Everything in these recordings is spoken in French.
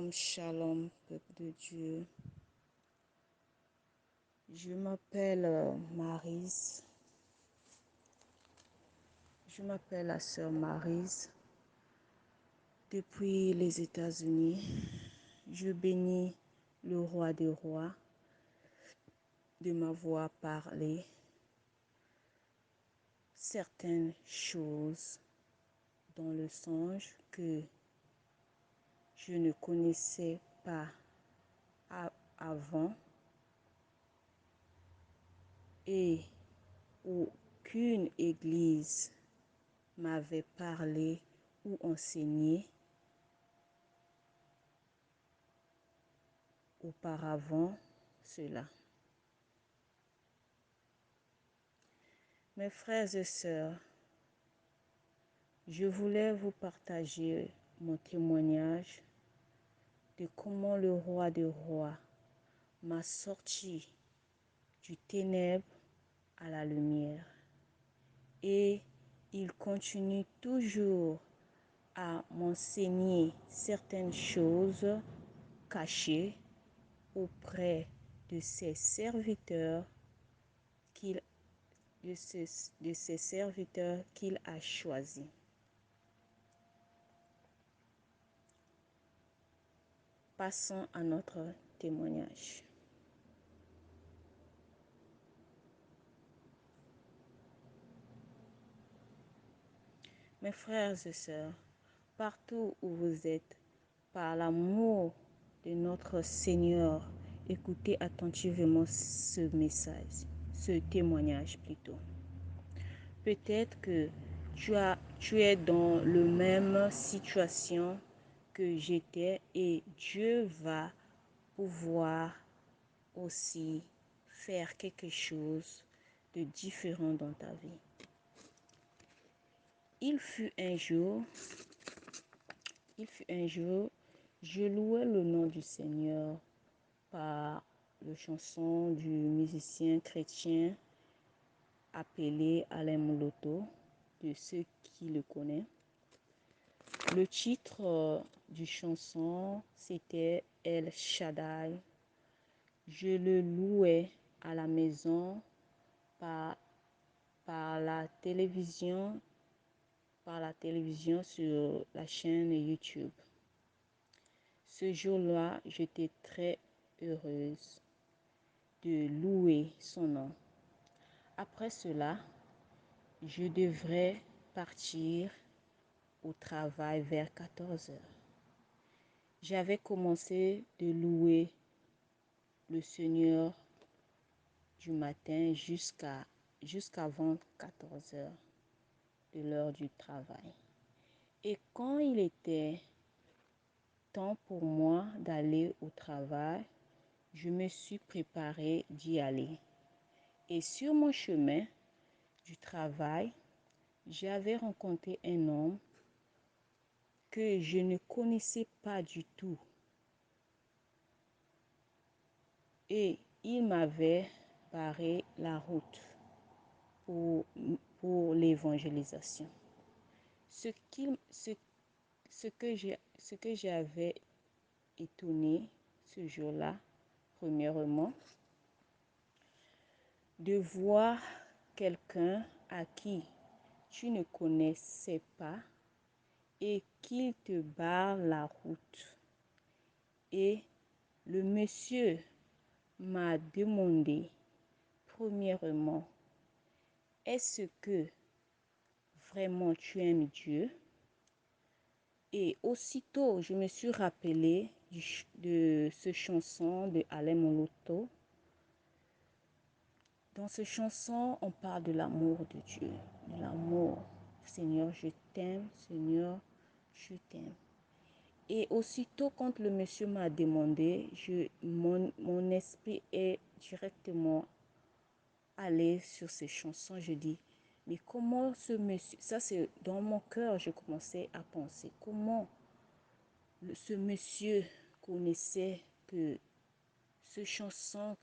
Shalom, shalom, peuple de Dieu. Je m'appelle Maryse. Je m'appelle la sœur Maryse. Depuis les États-Unis, je bénis le roi des rois de m'avoir parlé certaines choses dans le songe que je ne connaissais pas avant et aucune église m'avait parlé ou enseigné auparavant cela. Mes frères et sœurs, je voulais vous partager mon témoignage de comment le roi des rois m'a sorti du ténèbre à la lumière. Et il continue toujours à m'enseigner certaines choses cachées auprès de ses serviteurs qu'il a choisis. Passons à notre témoignage. Mes frères et sœurs, partout où vous êtes, par l'amour de notre Seigneur, écoutez attentivement ce message, ce témoignage plutôt. Peut-être que tu es dans la même situation que j'étais et Dieu va pouvoir aussi faire quelque chose de différent dans ta vie. Il fut un jour, je louais le nom du Seigneur par la chanson du musicien chrétien appelé Alain Moloto, de ceux qui le connaissent. Le titre du chanson, c'était El Shaddai. Je le louais à la maison par la télévision sur la chaîne YouTube. Ce jour-là, j'étais très heureuse de louer son nom. Après cela, je devrais partir au travail vers 14 heures. J'avais commencé de louer le Seigneur du matin jusqu'avant 14 heures de l'heure du travail. Et quand il était temps pour moi d'aller au travail, je me suis préparée d'y aller. Et sur mon chemin du travail, j'avais rencontré un homme que je ne connaissais pas du tout. Et il m'avait barré la route pour l'évangélisation. Ce que j'avais étonné ce jour-là, premièrement, de voir quelqu'un à qui tu ne connaissais pas et qu'il te barre la route. Et le monsieur m'a demandé, premièrement, est-ce que vraiment tu aimes Dieu? Et aussitôt, je me suis rappelé de ce chanson de Alain Moloto. Dans cette chanson, on parle de l'amour de Dieu, de l'amour. Seigneur, je t'aime, Seigneur, je t'aime. Et aussitôt, quand le monsieur m'a demandé, mon esprit est directement allé sur ces chansons. Je dis, mais comment ce monsieur, ça c'est dans mon cœur, je commençais à penser, comment ce monsieur connaissait que ce chanson,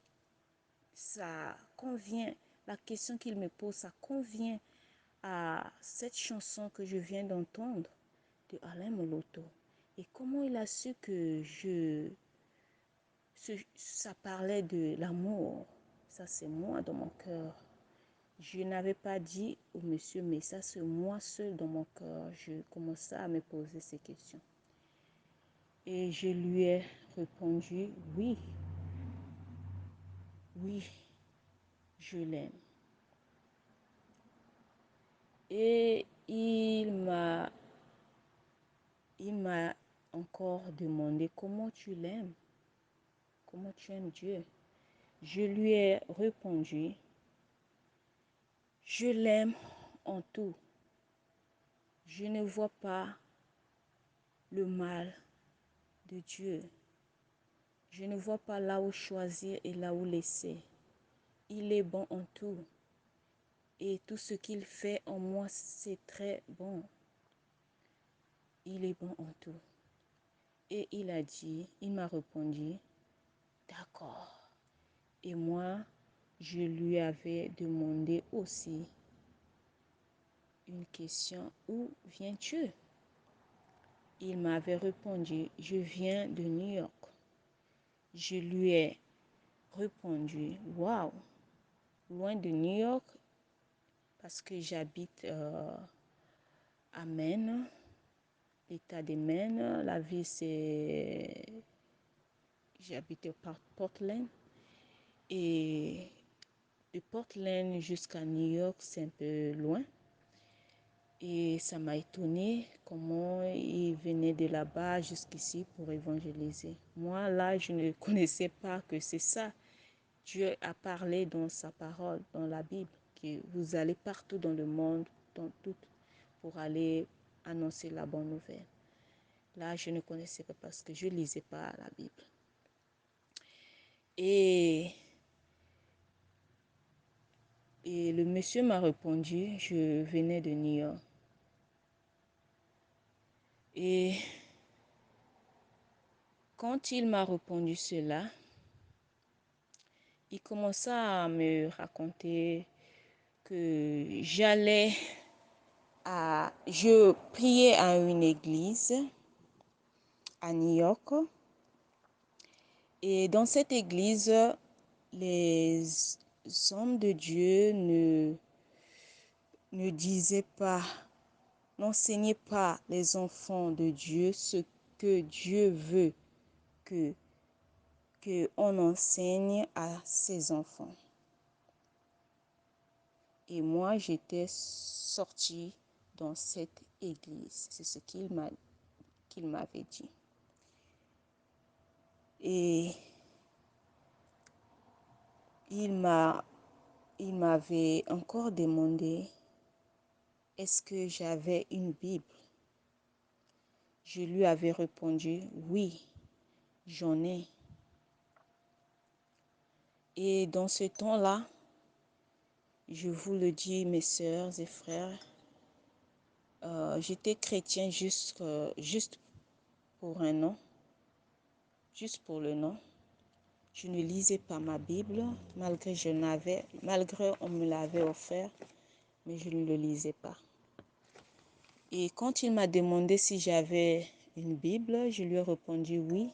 ça convient, la question qu'il me pose, ça convient à cette chanson que je viens d'entendre de Alain Moloto. Et comment il a su que ça parlait de l'amour? Ça, c'est moi dans mon cœur. Je n'avais pas dit au monsieur, mais ça, c'est moi seul dans mon cœur. Je commençais à me poser ces questions. Et je lui ai répondu, oui, oui, je l'aime. Et il m'a encore demandé comment tu l'aimes, comment tu aimes Dieu. Je lui ai répondu, je l'aime en tout. Je ne vois pas le mal de Dieu. Je ne vois pas là où choisir et là où laisser. Il est bon en tout. Et tout ce qu'il fait en moi, c'est très bon. Il est bon en tout. Et il m'a répondu, d'accord. Et moi, je lui avais demandé aussi une question, où viens-tu? Il m'avait répondu, je viens de New York. Je lui ai répondu, waouh, loin de New York, parce que j'habite à Maine, l'État de Maine. La ville, j'habite à Portland. Et de Portland jusqu'à New York, c'est un peu loin. Et ça m'a étonné comment il venait de là-bas jusqu'ici pour évangéliser. Moi, là, je ne connaissais pas que c'est ça. Dieu a parlé dans sa parole, dans la Bible, que vous allez partout dans le monde, dans tout, pour aller annoncer la bonne nouvelle. Là, je ne connaissais pas parce que je ne lisais pas la Bible. Et le monsieur m'a répondu, je venais de New York. Et quand il m'a répondu cela, il commença à me raconter que je priais à une église à New York. Et dans cette église, les hommes de Dieu ne disaient pas, n'enseignaient pas les enfants de Dieu ce que Dieu veut que on enseigne à ses enfants. Et moi, j'étais sortie dans cette église. C'est ce qu'il m'avait dit. Et il m'avait encore demandé est-ce que j'avais une Bible. Je lui avais répondu oui, j'en ai. Et dans ce temps-là, je vous le dis, mes sœurs et frères, j'étais chrétien juste pour un nom, juste pour le nom. Je ne lisais pas ma Bible, malgré on me l'avait offert, mais je ne le lisais pas. Et quand il m'a demandé si j'avais une Bible, je lui ai répondu oui.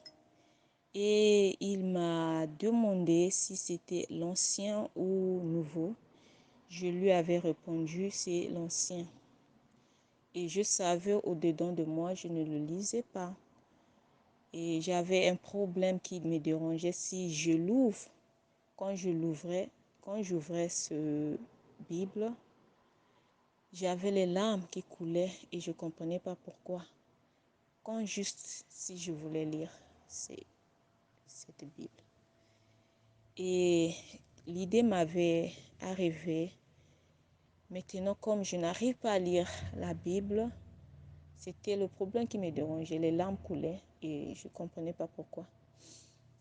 Et il m'a demandé si c'était l'ancien ou nouveau. Je lui avais répondu c'est l'ancien. Et je savais au-dedans de moi, je ne le lisais pas. Et j'avais un problème qui me dérangeait si je l'ouvre. Quand j'ouvrais ce Bible, j'avais les larmes qui coulaient et je ne comprenais pas pourquoi. Quand juste si je voulais lire cette Bible. Et l'idée m'avait arrivé. Maintenant, comme je n'arrive pas à lire la Bible, c'était le problème qui me dérangeait. Les larmes coulaient et je ne comprenais pas pourquoi.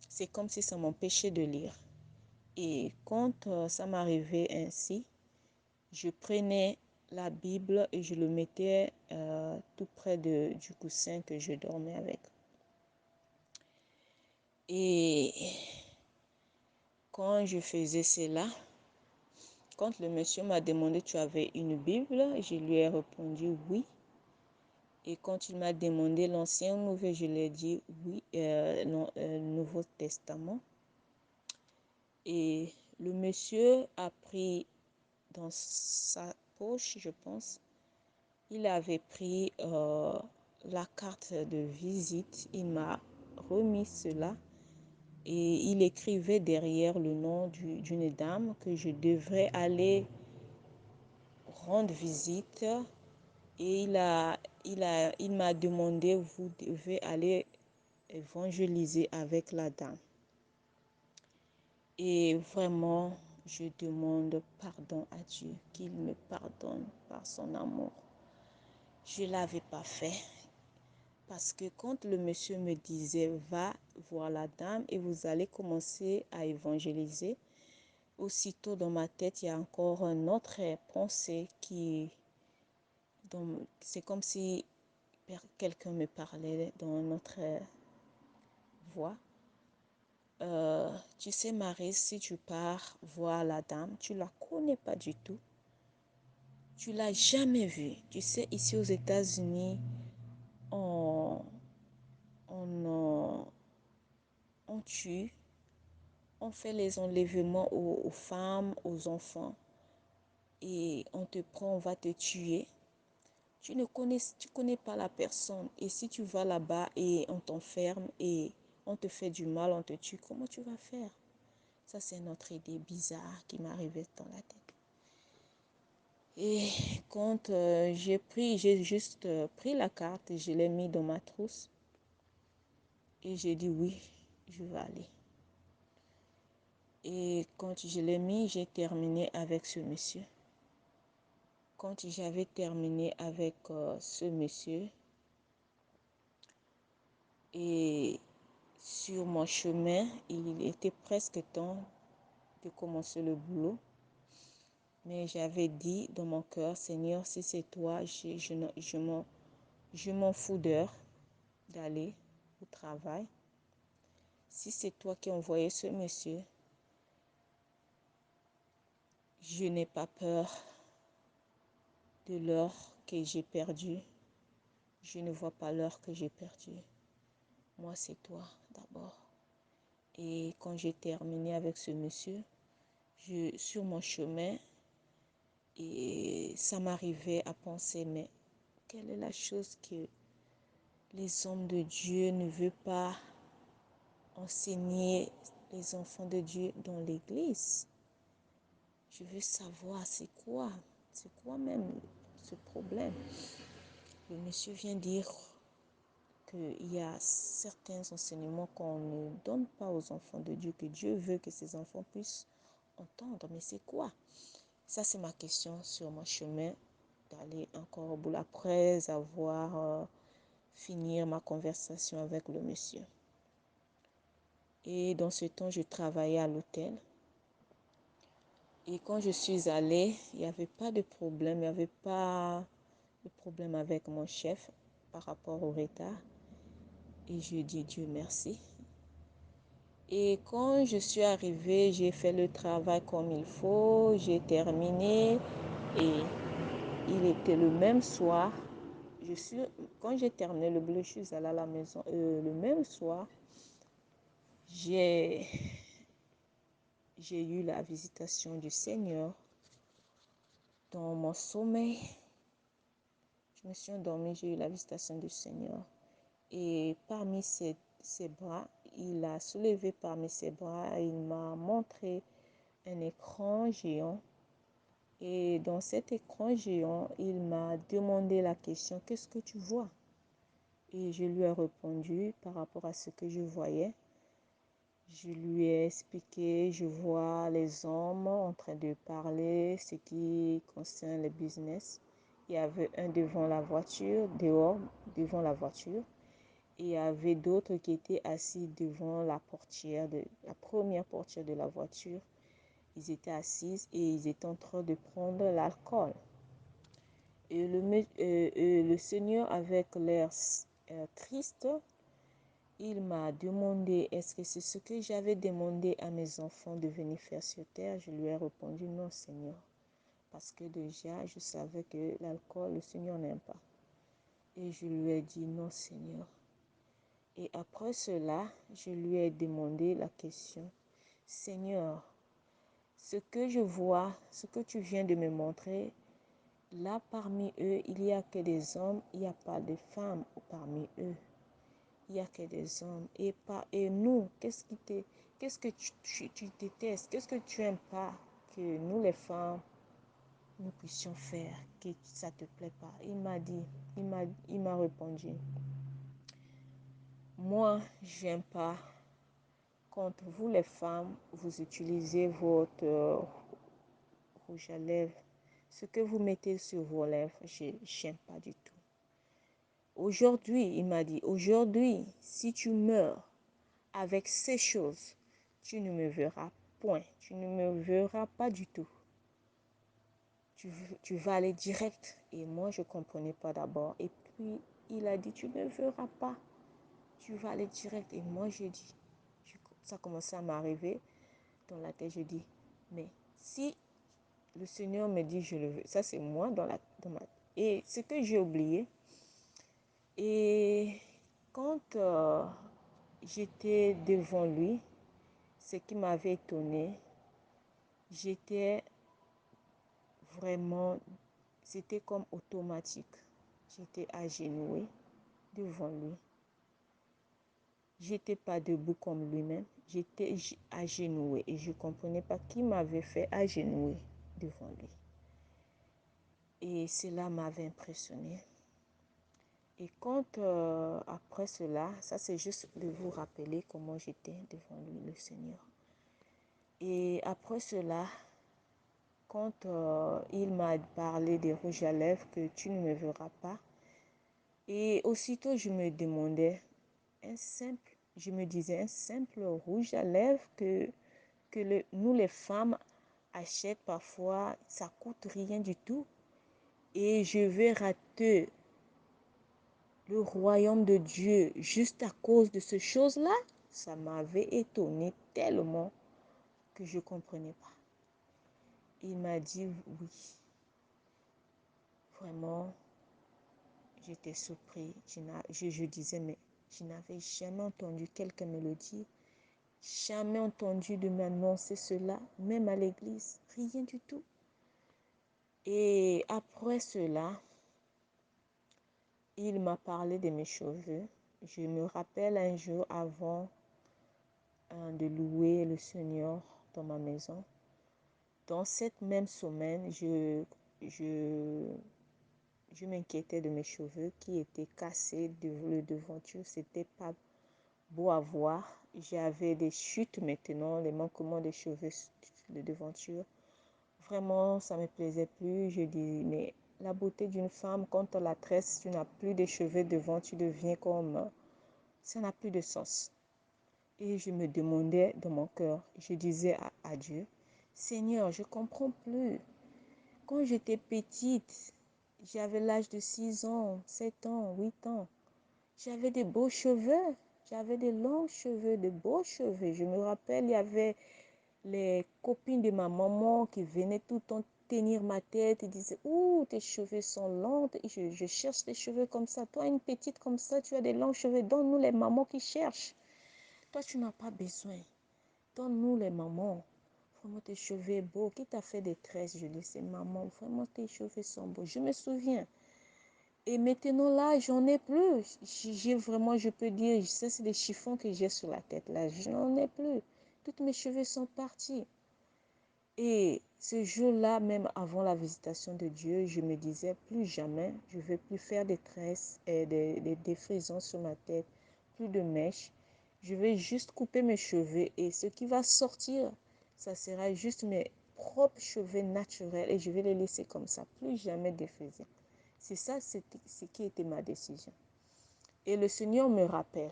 C'est comme si ça m'empêchait de lire. Et quand ça m'arrivait ainsi, je prenais la Bible et je le mettais tout près du coussin que je dormais avec. Et quand je faisais cela, quand le monsieur m'a demandé tu avais une Bible, je lui ai répondu oui. Et quand il m'a demandé l'Ancien ou Nouveau, je lui ai dit oui, non, Nouveau Testament. Et le monsieur a pris dans sa poche, je pense, il avait pris la carte de visite. Il m'a remis cela et il écrivait derrière le nom d'une dame que je devrais aller rendre visite. Et il m'a demandé, vous devez aller évangéliser avec la dame. Et vraiment, je demande pardon à Dieu, qu'il me pardonne par son amour. Je ne l'avais pas fait parce que quand le monsieur me disait, va voir la dame et vous allez commencer à évangéliser, aussitôt dans ma tête, il y a encore une autre pensée c'est comme si quelqu'un me parlait dans notre voix. Tu sais, Marie, si tu pars voir la dame, tu ne la connais pas du tout. Tu ne l'as jamais vue. Tu sais, ici aux États-Unis, on tue, on fait les enlèvements aux femmes, aux enfants. Et on te prend, on va te tuer. Tu connais pas la personne. Et si tu vas là-bas et on t'enferme et on te fait du mal, on te tue, comment tu vas faire? Ça, c'est notre idée bizarre qui m'arrivait dans la tête. Et quand j'ai juste pris la carte et je l'ai mis dans ma trousse. Et j'ai dit oui, je vais aller. Et quand je l'ai mis, j'ai terminé avec ce monsieur. Quand j'avais terminé avec ce monsieur, et sur mon chemin, il était presque temps de commencer le boulot. Mais j'avais dit dans mon cœur, Seigneur, si c'est toi, je m'en fous d'heure d'aller au travail. Si c'est toi qui as envoyé ce monsieur, je n'ai pas peur de l'heure que j'ai perdue. Je ne vois pas l'heure que j'ai perdue. Moi, c'est toi d'abord. Et quand j'ai terminé avec ce monsieur, sur mon chemin, et ça m'arrivait à penser, mais quelle est la chose que les hommes de Dieu ne veulent pas enseigner les enfants de Dieu dans l'église? Je veux savoir c'est quoi même ce problème. Le monsieur vient dire qu'il y a certains enseignements qu'on ne donne pas aux enfants de Dieu, que Dieu veut que ses enfants puissent entendre. Mais c'est quoi? Ça, c'est ma question sur mon chemin d'aller encore au bout après avoir fini ma conversation avec le monsieur. Et dans ce temps, je travaillais à l'hôtel. Et quand je suis allée, il n'y avait pas de problème. Il n'y avait pas de problème avec mon chef par rapport au retard. Et je dis Dieu merci. Et quand je suis arrivée, j'ai fait le travail comme il faut. J'ai terminé. Et il était le même soir. Quand j'ai terminé le boulot, je suis allée à la maison. Le même soir, j'ai eu la visitation du Seigneur dans mon sommeil. Je me suis endormie, j'ai eu la visitation du Seigneur. Et parmi ses bras, il a soulevé parmi ses bras, il m'a montré un écran géant. Et dans cet écran géant, il m'a demandé la question, qu'est-ce que tu vois? Et je lui ai répondu par rapport à ce que je voyais. Je lui ai expliqué, je vois les hommes en train de parler, ce qui concerne le business. Il y avait un devant la voiture, dehors, devant la voiture. Et il y avait d'autres qui étaient assis devant la première portière de la voiture. Ils étaient assis et ils étaient en train de prendre l'alcool. Et le Seigneur, avec l'air triste, il m'a demandé, est-ce que c'est ce que j'avais demandé à mes enfants de venir faire sur terre? Je lui ai répondu, non, Seigneur. Parce que déjà, je savais que l'alcool, le Seigneur n'aime pas. Et je lui ai dit non, Seigneur. Et après cela, je lui ai demandé la question, Seigneur, ce que je vois, ce que tu viens de me montrer, là parmi eux, il n'y a que des hommes, il n'y a pas de femmes parmi eux. Il n'y a que des hommes. Et nous, qu'est-ce que tu détestes? Qu'est-ce que tu n'aimes pas que nous les femmes, nous puissions faire, que ça ne te plaît pas? Il m'a répondu, moi, j'aime pas quand vous les femmes, vous utilisez votre rouge à lèvres. Ce que vous mettez sur vos lèvres, je n'aime pas du tout. Aujourd'hui, il m'a dit, aujourd'hui, si tu meurs avec ces choses, tu ne me verras point. Tu ne me verras pas du tout. Tu vas aller direct. Et moi, je ne comprenais pas d'abord. Et puis, il a dit, tu ne me verras pas. Tu vas aller direct. Et moi, j'ai dit, ça commençait à m'arriver dans la tête. Je dis, mais si le Seigneur me dit, je le veux. Ça, c'est moi dans ma... Et ce que j'ai oublié. Et quand j'étais devant lui, ce qui m'avait étonné, j'étais vraiment, c'était comme automatique. J'étais agenouillée devant lui. J'étais pas debout comme lui-même. J'étais agenouillée et je ne comprenais pas qui m'avait fait agenouiller devant lui. Et cela m'avait impressionné. Et quand après cela, ça c'est juste de vous rappeler comment j'étais devant lui, le Seigneur. Et après cela, quand il m'a parlé des rouges à lèvres que tu ne me verras pas, et aussitôt je me demandais, je me disais un simple rouge à lèvres que nous les femmes achètent parfois, ça coûte rien du tout. Et je vais rater le royaume de Dieu juste à cause de ces choses-là. Ça m'avait étonné tellement que je ne comprenais pas. Il m'a dit oui. Vraiment, j'étais surpris. Je disais, mais je n'avais jamais entendu quelqu'un me le dire. Jamais entendu de m'annoncer cela, même à l'église. Rien du tout. Et après cela, il m'a parlé de mes cheveux. Je me rappelle un jour avant de louer le Seigneur dans ma maison. Dans cette même semaine, je m'inquiétais de mes cheveux qui étaient cassés de le devanture. C'était pas beau à voir. J'avais des chutes maintenant, les manquements des cheveux de devanture. Vraiment, ça ne me plaisait plus. Je dis, mais la beauté d'une femme, quand on la tresse, tu n'as plus de cheveux devant, tu deviens comme... Ça n'a plus de sens. Et je me demandais dans mon cœur, je disais à Dieu, Seigneur, je ne comprends plus. Quand j'étais petite, j'avais l'âge de 6 ans, 7 ans, 8 ans. J'avais des beaux cheveux. J'avais des longs cheveux, de beaux cheveux. Je me rappelle, il y avait les copines de ma maman qui venaient tout le temps tenir ma tête et disaient, ouh, tes cheveux sont longs. Et je cherche des cheveux comme ça. Toi, une petite comme ça, tu as des longs cheveux. Donne-nous les mamans qui cherchent. Toi, tu n'as pas besoin. Donne-nous les mamans. Vraiment, tes cheveux beaux. Qui t'a fait des tresses? Je dis, c'est maman. Vraiment, tes cheveux sont beaux. Je me souviens. Et maintenant, là, j'en ai plus. J'ai vraiment, je peux dire, ça, c'est des chiffons que j'ai sur la tête. Là, je n'en ai plus. Tous mes cheveux sont partis. Et ce jour-là, même avant la visitation de Dieu, je me disais, plus jamais, je ne vais plus faire des tresses et des frisons sur ma tête, plus de mèches. Je vais juste couper mes cheveux et ce qui va sortir, ça sera juste mes propres cheveux naturels et je vais les laisser comme ça, plus jamais de frisons. C'est ça, c'est ce qui était ma décision. Et le Seigneur me rappelle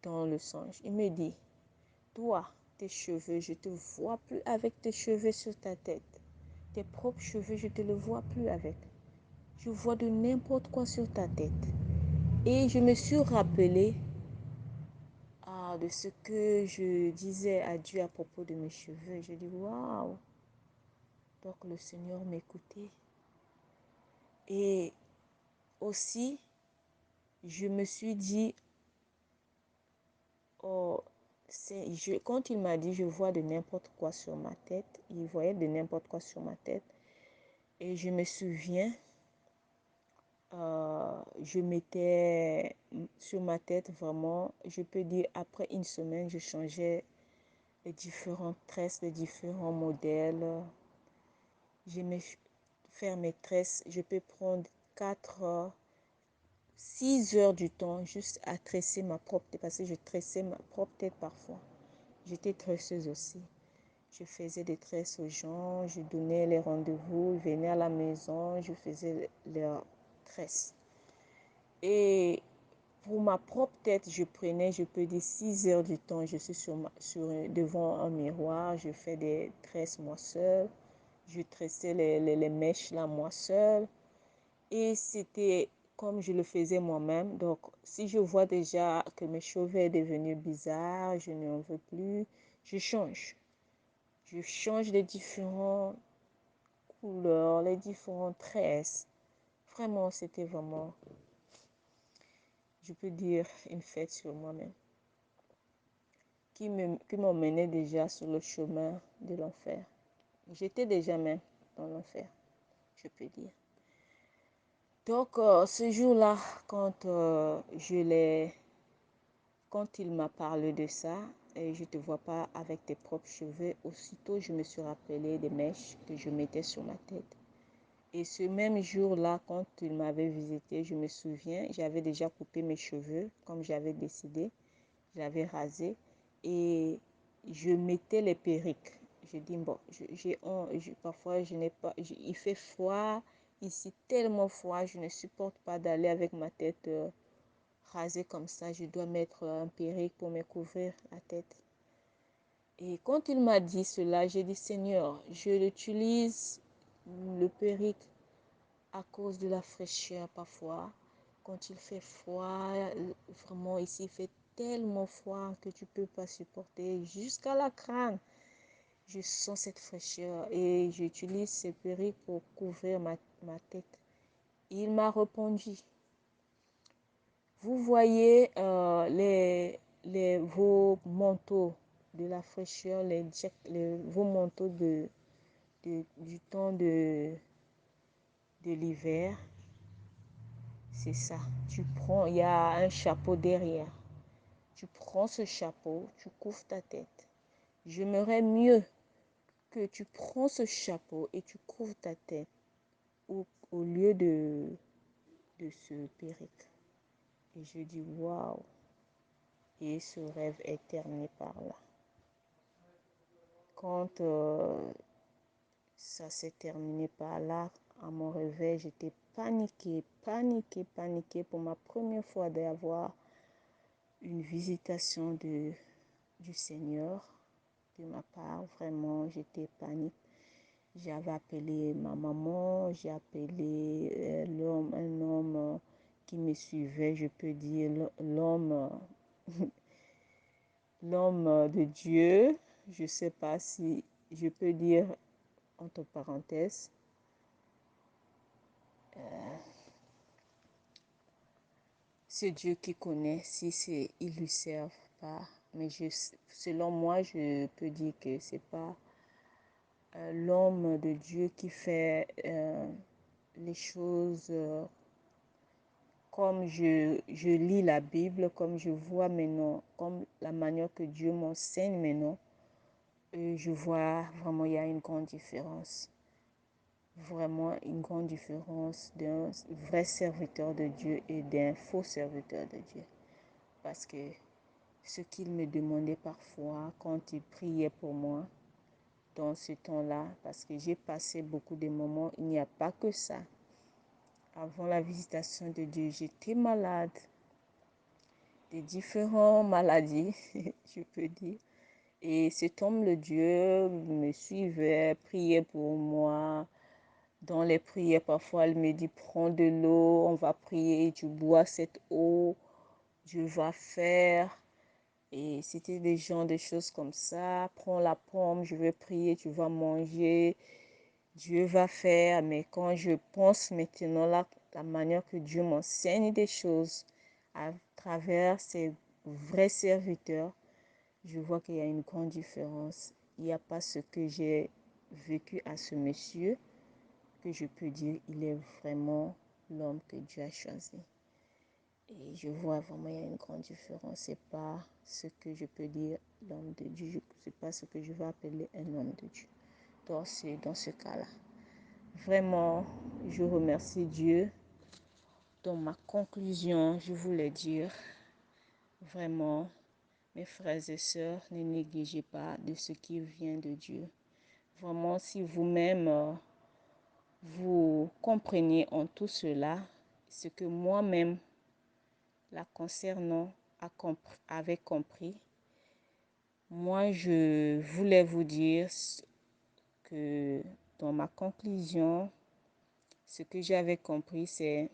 dans le songe. Il me dit, toi, tes cheveux, je ne te vois plus avec tes cheveux sur ta tête. Tes propres cheveux, je ne te le vois plus avec. Je vois de n'importe quoi sur ta tête. Et je me suis rappelé de ce que je disais à Dieu à propos de mes cheveux. Je dis, waouh! Donc le Seigneur m'écoutait. Et aussi, je me suis dit, oh, quand il m'a dit, je vois de n'importe quoi sur ma tête, il voyait de n'importe quoi sur ma tête. Et je me souviens, je mettais sur ma tête vraiment, je peux dire, après une semaine, je changeais les différentes tresses, les différents modèles. J'aimais faire mes tresses. Je peux prendre 4 heures, 6 heures du temps juste à tresser ma propre tête parce que je tressais ma propre tête parfois. J'étais tresseuse aussi. Je faisais des tresses aux gens, je donnais les rendez-vous, ils venaient à la maison, je faisais leurs tresses. Et pour ma propre tête, je prenais, je peux dire, 6 heures du temps. Je suis devant un miroir, je fais des tresses moi seule. Je tressais les mèches là moi seule. Et c'était comme je le faisais moi-même. Donc, si je vois déjà que mes cheveux sont devenus bizarres, je n'en veux plus, je change. Je change les différentes couleurs, les différentes tresses. Vraiment, c'était vraiment, je peux dire, une fête sur moi-même qui m'emmenait déjà sur le chemin de l'enfer. J'étais déjà même dans l'enfer, je peux dire. Donc, ce jour-là, quand il m'a parlé de ça, et je ne te vois pas avec tes propres cheveux, aussitôt je me suis rappelé des mèches que je mettais sur ma tête. Et ce même jour-là, quand il m'avait visité, je me souviens, j'avais déjà coupé mes cheveux comme j'avais décidé. J'avais rasé et je mettais les perruques. Je dis, bon, parfois, je n'ai pas, il fait froid, ici tellement froid, je ne supporte pas d'aller avec ma tête rasée comme ça. Je dois mettre un perruque pour me couvrir la tête. Et quand il m'a dit cela, j'ai dit, Seigneur, je l'utilise, le perruque, à cause de la fraîcheur parfois. Quand il fait froid, vraiment ici il fait tellement froid que tu peux pas supporter jusqu'à la crâne. Je sens cette fraîcheur et j'utilise ces perruques pour couvrir ma tête. Il m'a répondu, vous voyez vos manteaux de la fraîcheur, vos manteaux du temps de l'hiver. C'est ça. Tu prends, il y a un chapeau derrière. Tu prends ce chapeau, tu couvres ta tête. J'aimerais mieux que tu prends ce chapeau et tu couvres ta tête au lieu de ce perruque. Et je dis waouh. Et ce rêve est terminé par là. Quand ça s'est terminé par là, à mon réveil, j'étais paniquée pour ma première fois d'avoir une visitation du Seigneur de ma part. Vraiment, j'étais panique. J'avais appelé ma maman, j'ai appelé un homme qui me suivait, je peux dire l'homme de Dieu. Je ne sais pas si je peux dire entre parenthèses. C'est Dieu qui connaît si ils lui servent pas. Mais selon moi, je peux dire que c'est pas l'homme de Dieu qui fait les choses comme je lis la Bible, comme je vois maintenant, comme la manière que Dieu m'enseigne maintenant. Je vois vraiment il y a une grande différence. Vraiment une grande différence d'un vrai serviteur de Dieu et d'un faux serviteur de Dieu. Parce que ce qu'il me demandait parfois quand il priait pour moi, dans ce temps-là, parce que j'ai passé beaucoup de moments, il n'y a pas que ça. Avant la visitation de Dieu, j'étais malade, de différentes maladies, je peux dire. Et cet homme, le Dieu, me suivait, priait pour moi. Dans les prières, parfois, elle me dit, prends de l'eau, on va prier, tu bois cette eau, Dieu va faire. Et c'était des choses comme ça. Prends la pomme, je vais prier, tu vas manger. Dieu va faire. Mais quand je pense maintenant là, la manière que Dieu m'enseigne des choses à travers ses vrais serviteurs, je vois qu'il y a une grande différence. Il n'y a pas ce que j'ai vécu à ce monsieur que je peux dire il est vraiment l'homme que Dieu a choisi. Et je vois vraiment il y a une grande différence. C'est pas ce que je peux dire l'homme de Dieu. C'est pas ce que je vais appeler un homme de Dieu. Donc c'est dans ce cas-là. Vraiment, je remercie Dieu. Dans ma conclusion, je voulais dire vraiment, mes frères et sœurs, ne négligez pas de ce qui vient de Dieu. Vraiment, si vous-même, vous comprenez en tout cela, ce que moi-même, la concernant, avait compris, moi, je voulais vous dire que dans ma conclusion, ce que j'avais compris, c'est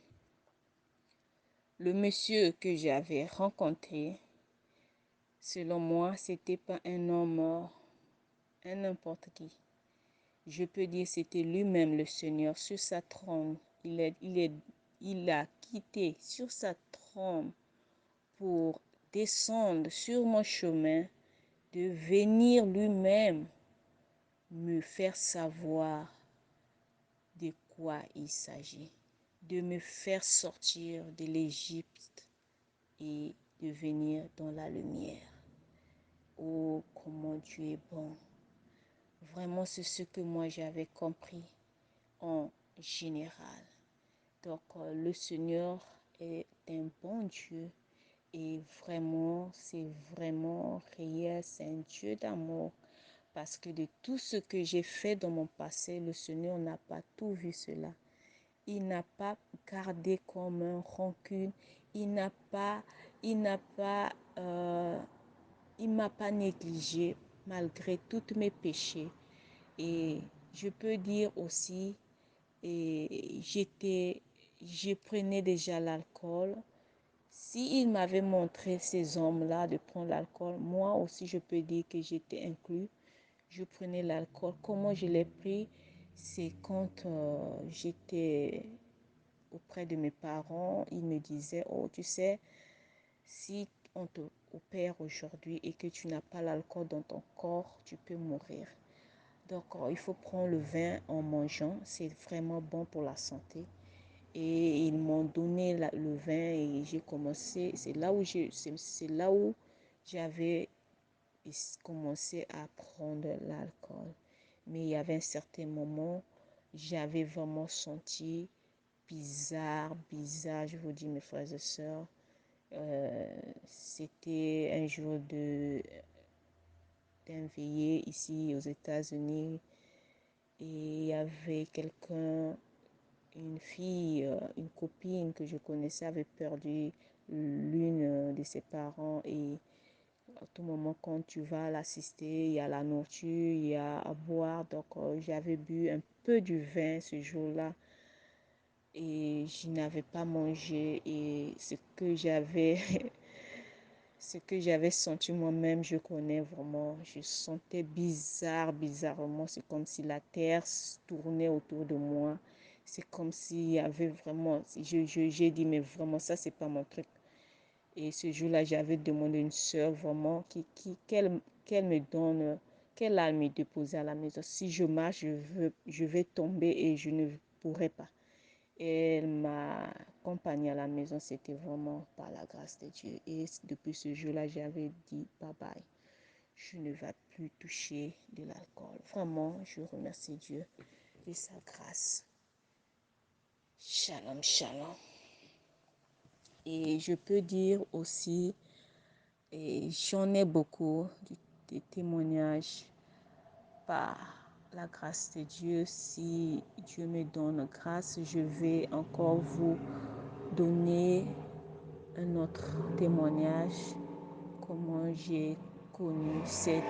le monsieur que j'avais rencontré. Selon moi, c'était pas un homme, un n'importe qui. Je peux dire c'était lui-même le Seigneur sur sa trône. Il a quitté sur sa trône pour descendre sur mon chemin, de venir lui-même me faire savoir de quoi il s'agit, de me faire sortir de l'Égypte et de venir dans la lumière. Oh, comment Dieu est bon. Vraiment, c'est ce que moi j'avais compris en général. Donc, le Seigneur est un bon Dieu et vraiment, c'est vraiment réel. C'est un Dieu d'amour. Parce que de tout ce que j'ai fait dans mon passé, le Seigneur n'a pas tout vu cela. Il n'a pas gardé comme un rancune. Il n'a pas, il n'a pas, il m'a pas négligé malgré tous mes péchés. Et je peux dire aussi, je prenais déjà l'alcool. S'il m'avait montré ces hommes-là de prendre l'alcool, moi aussi je peux dire que j'étais inclus. Je prenais l'alcool. Comment je l'ai pris? C'est quand j'étais auprès de mes parents, ils me disaient, oh, tu sais, si on te opère aujourd'hui et que tu n'as pas l'alcool dans ton corps, tu peux mourir. Donc, il faut prendre le vin en mangeant. C'est vraiment bon pour la santé. Et ils m'ont donné le vin et j'ai commencé. C'est là où j'avais commencé à prendre l'alcool. Mais il y avait un certain moment, j'avais vraiment senti bizarre, je vous dis mes frères et sœurs. C'était un jour d'un veillée ici aux États-Unis et il y avait quelqu'un, une fille, une copine que je connaissais avait perdu l'une de ses parents et à tout moment quand tu vas l'assister, il y a la nourriture, il y a à boire. Donc j'avais bu un peu du vin ce jour-là et je n'avais pas mangé et ce que j'avais senti moi-même, je connais vraiment. Je sentais bizarrement. C'est comme si la terre tournait autour de moi. C'est comme s'il y avait vraiment, j'ai dit, mais vraiment, ça, c'est pas mon truc. Et ce jour-là, j'avais demandé à une soeur vraiment qu'elle me donne, qu'elle aille me déposer à la maison. Si je marche, je vais tomber et je ne pourrai pas. Et elle m'a accompagnée à la maison. C'était vraiment par la grâce de Dieu. Et depuis ce jour-là, j'avais dit bye bye. Je ne vais plus toucher de l'alcool. Vraiment, je remercie Dieu de sa grâce. Shalom, shalom. Et je peux dire aussi, et j'en ai beaucoup de témoignages par la grâce de Dieu. Si Dieu me donne grâce, je vais encore vous donner un autre témoignage, comment j'ai connu cette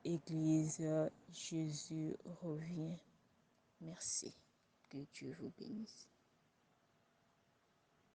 église. Jésus revient. Merci. Que Dieu vous bénisse.